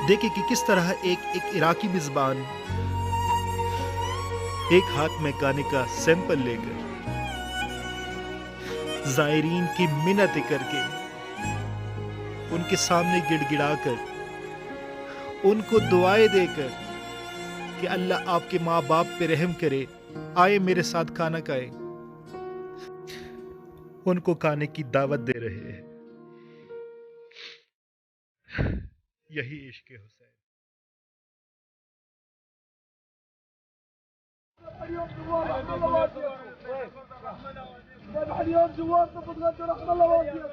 देखे कि किस तरह एक इराकी मेजबान एक हाथ में गाने का सैंपल लेकर ज़ायरीन की मिन्नतें करके उनके सामने गिड़गिड़ाकर उनको दुआएं देकर कि अल्लाह आपके माँ बाप पे रहम करे, आए मेरे साथ खाना खाएं, उनको खाने की दावत दे रहे हैं। यही इश्क है हुसैन। اليوم زوار رحم الله والديك. اليوم زوار تتغدى رحم الله والديك.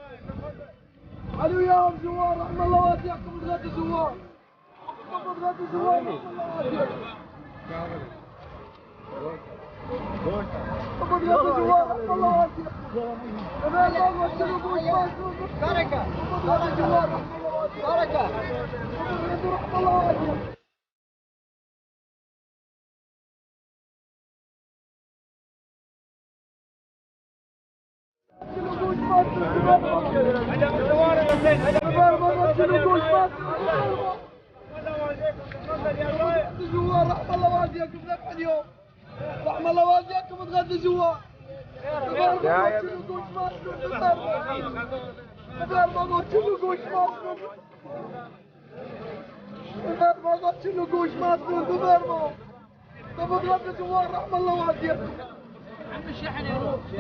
اليوم زوار رحم الله والديك تتغدى زوار. تتغدى زوار رحم الله والديك. تتغدى زوار رحم الله والديك. أنا ما أقول لكم بركة. تتغدى زوار رحم الله والديك. بركة. تتغدى رحم الله والديك. زوار رحم الله والديكم ذبح اليوم. رحم الله والديكم تغدى زوار. تتغدى زوار رحم الله والديكم.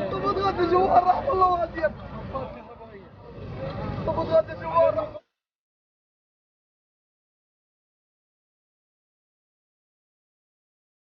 تتغدى زوار رحم الله والديكم. تتغدى زوار رحم